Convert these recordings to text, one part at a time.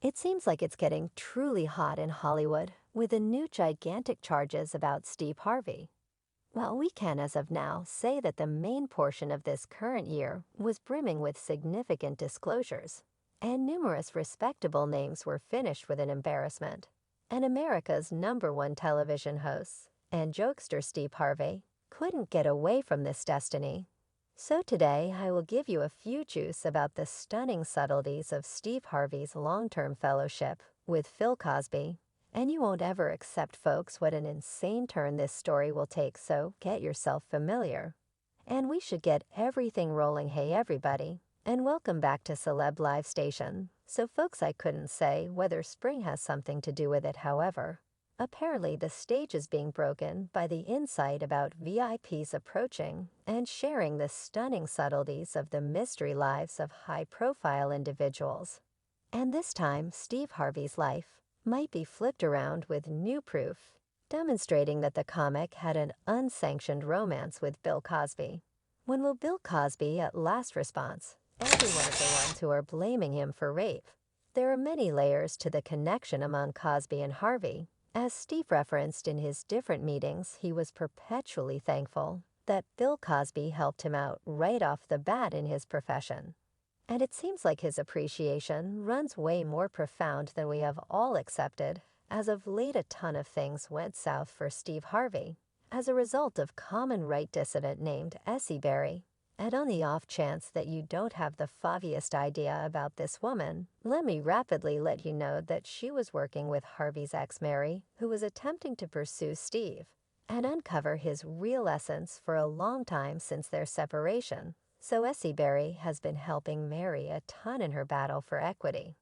It seems like it's getting truly hot in Hollywood with the new gigantic charges about Steve Harvey. Well, we can, as of now, say that the main portion of this current year was brimming with significant disclosures, and numerous respectable names were finished with an embarrassment. And America's #1 television host and jokester Steve Harvey couldn't get away from this destiny. So today I will give you a few juice about the stunning subtleties of Steve Harvey's long-term fellowship with Phil Cosby, and you won't ever accept, folks, what an insane turn this story will take, so get yourself familiar. And we should get everything rolling. Hey everybody, and welcome back to Celeb Live Station. So folks, I couldn't say whether spring has something to do with it, however. Apparently, the stage is being broken by the insight about VIPs approaching and sharing the stunning subtleties of the mystery lives of high-profile individuals. And this time, Steve Harvey's life might be flipped around with new proof, demonstrating that the comic had an unsanctioned romance with Bill Cosby. When will Bill Cosby at last response? Every one of the ones who are blaming him for rape. There are many layers to the connection among Cosby and Harvey. As Steve referenced in his different meetings, he was perpetually thankful that Bill Cosby helped him out right off the bat in his profession. And it seems like his appreciation runs way more profound than we have all accepted. As of late, a ton of things went south for Steve Harvey as a result of common right dissident named Essie Berry. And on the off chance that you don't have the foggiest idea about this woman, let me rapidly let you know that she was working with Harvey's ex Mary, who was attempting to pursue Steve and uncover his real essence for a long time since their separation. So Essie Berry has been helping Mary a ton in her battle for equity.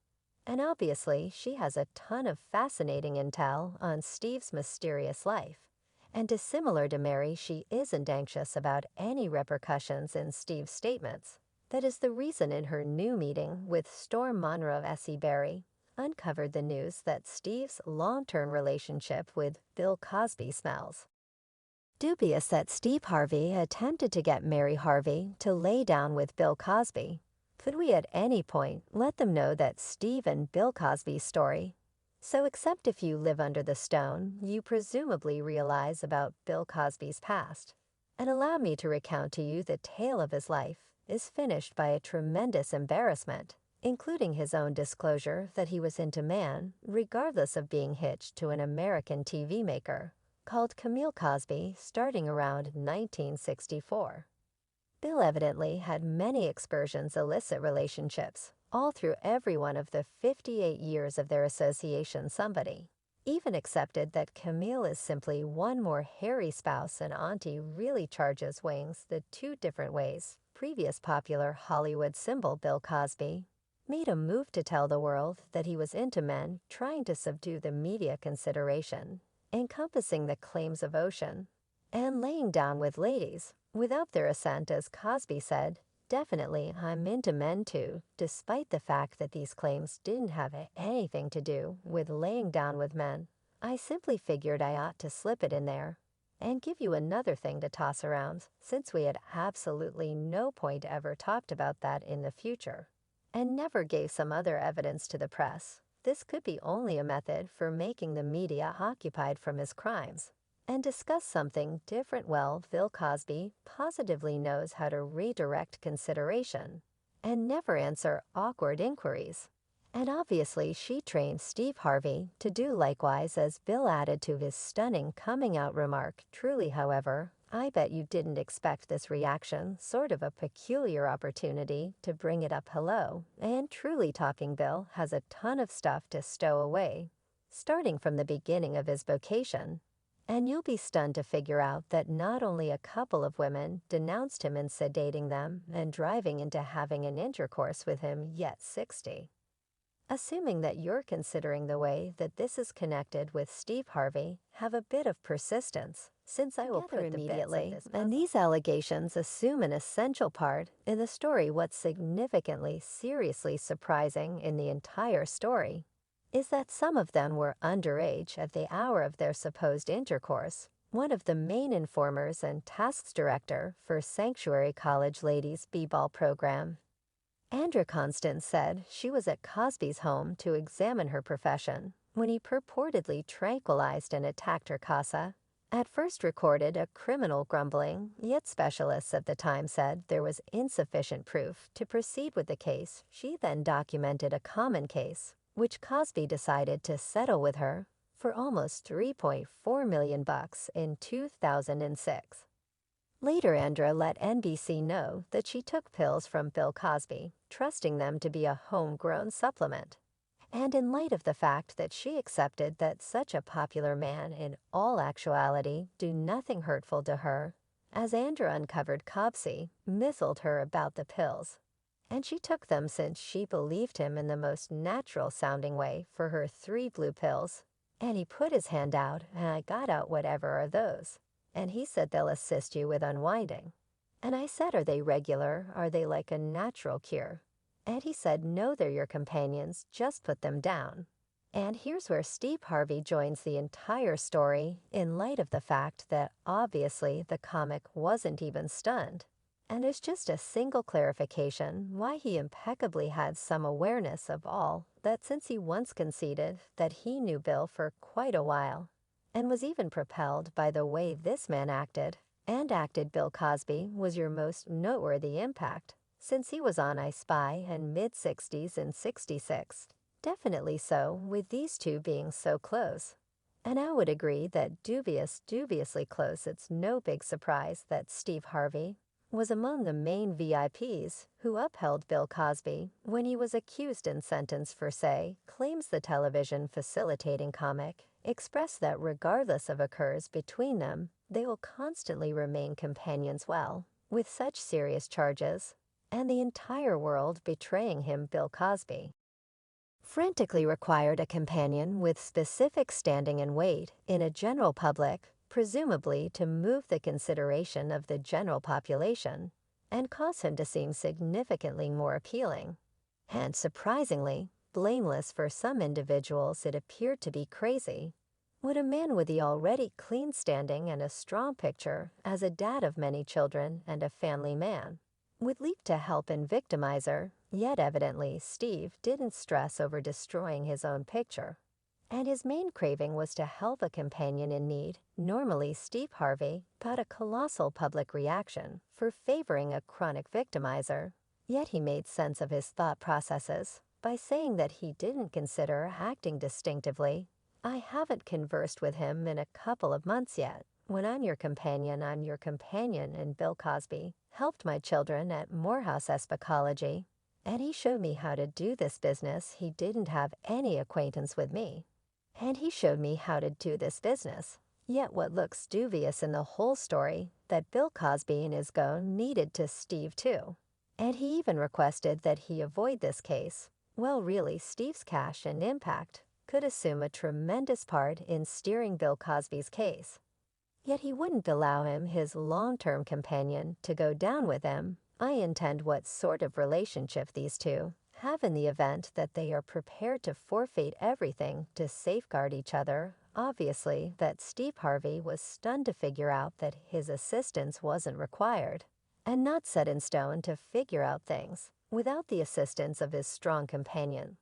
And obviously, she has a ton of fascinating intel on Steve's mysterious life. And dissimilar to Mary, she isn't anxious about any repercussions in Steve's statements. That is the reason in her new meeting with Storm Monroe, Essie Berry uncovered the news that Steve's long-term relationship with Bill Cosby smells dubious, that Steve Harvey attempted to get Mary Harvey to lay down with Bill Cosby. Could we at any point let them know that Steve and Bill Cosby's story? So except if you live under the stone, you presumably realize about Bill Cosby's past. And allow me to recount to you the tale of his life is finished by a tremendous embarrassment, including his own disclosure that he was into man, regardless of being hitched to an American TV maker called Camille Cosby starting around 1964. Bill evidently had many excursions illicit relationships, all through every one of the 58 years of their association. Somebody even accepted that Camille is simply one more hairy spouse, and Auntie really charges wings the two different ways. Previous popular Hollywood symbol Bill Cosby made a move to tell the world that he was into men, trying to subdue the media consideration, encompassing the claims of ocean, and laying down with ladies without their assent. As Cosby said, "Definitely, I'm into men too," despite the fact that these claims didn't have anything to do with laying down with men. I simply figured I ought to slip it in there and give you another thing to toss around, since we had absolutely no point ever talked about that in the future, and never gave some other evidence to the press. This could be only a method for making the media occupied from his crimes and discuss something different. Well, Bill Cosby positively knows how to redirect consideration and never answer awkward inquiries. And obviously, she trained Steve Harvey to do likewise, as Bill added to his stunning coming out remark. Truly, however, I bet you didn't expect this reaction. Sort of a peculiar opportunity to bring it up. Hello, and truly, Talking Bill has a ton of stuff to stow away, starting from the beginning of his vocation. And you'll be stunned to figure out that not only a couple of women denounced him and said dating them and driving into having an intercourse with him, yet 60. Assuming that you're considering the way that this is connected with Steve Harvey, have a bit of persistence, since I will put immediately. And these allegations assume an essential part in the story. What's significantly, seriously surprising in the entire story is that some of them were underage at the hour of their supposed intercourse. One of the main informers and tasks director for Sanctuary College Ladies' B-Ball program Andra Constance said she was at Cosby's home to examine her profession when he purportedly tranquilized and attacked her casa. At first recorded a criminal grumbling, yet specialists at the time said there was insufficient proof to proceed with the case. She then documented a common case, which Cosby decided to settle with her for almost $3.4 million in 2006. Later, Andra let NBC know that she took pills from Bill Cosby, trusting them to be a homegrown supplement. And in light of the fact that she accepted that such a popular man in all actuality do nothing hurtful to her, as Andra uncovered Cosby misled her about the pills. And she took them since she believed him in the most natural-sounding way for her 3 blue pills. And he put his hand out, and I got out whatever are those. And he said they'll assist you with unwinding. And I said, are they regular? Are they like a natural cure? And he said, no, they're your companions, just put them down. And here's where Steve Harvey joins the entire story in light of the fact that obviously the comic wasn't even stunned. And it's just a single clarification why he impeccably had some awareness of all that since he once conceded that he knew Bill for quite a while, and was even propelled by the way this man acted, and acted Bill Cosby was your most noteworthy impact, since he was on I Spy and mid-60s and 66. Definitely so, with these two being so close. And I would agree that dubiously close. It's no big surprise that Steve Harvey was among the main VIPs who upheld Bill Cosby when he was accused and sentenced for, say, claims the television facilitating comic expressed that regardless of occurs between them, they will constantly remain companions with such serious charges, and the entire world betraying him, Bill Cosby, frantically required a companion with specific standing and weight in a general public, presumably to move the consideration of the general population, and cause him to seem significantly more appealing. And surprisingly, blameless for some individuals it appeared to be crazy. Would a man with the already clean standing and a strong picture as a dad of many children and a family man would leap to help and victimize her, yet evidently Steve didn't stress over destroying his own picture. And his main craving was to help a companion in need. Normally, Steve Harvey got a colossal public reaction for favoring a chronic victimizer, yet he made sense of his thought processes by saying that he didn't consider acting distinctively. I haven't conversed with him in a couple of months yet. When I'm your companion, and Bill Cosby helped my children at Morehouse Epicology, and he showed me how to do this business. He didn't have any acquaintance with me. And he showed me how to do this business. Yet what looks dubious in the whole story, that Bill Cosby and his go needed to Steve too. And he even requested that he avoid this case. Well, really, Steve's cash and impact could assume a tremendous part in steering Bill Cosby's case. Yet he wouldn't allow him, his long-term companion, to go down with him. I intend what sort of relationship these two have in the event that they are prepared to forfeit everything to safeguard each other. Obviously, that Steve Harvey was stunned to figure out that his assistance wasn't required, and not set in stone to figure out things without the assistance of his strong companion.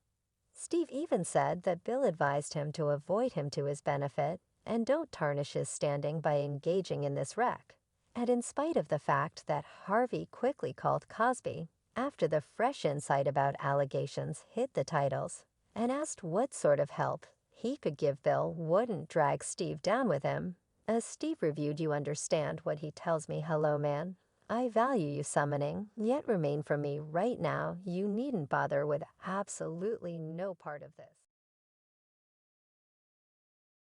Steve even said that Bill advised him to avoid him to his benefit and don't tarnish his standing by engaging in this wreck. And in spite of the fact that Harvey quickly called Cosby after the fresh insight about allegations hit the titles and asked what sort of help he could give Bill wouldn't drag Steve down with him. As Steve reviewed, you understand what he tells me. Hello, man. I value you summoning, yet remain from me right now. You needn't bother with absolutely no part of this.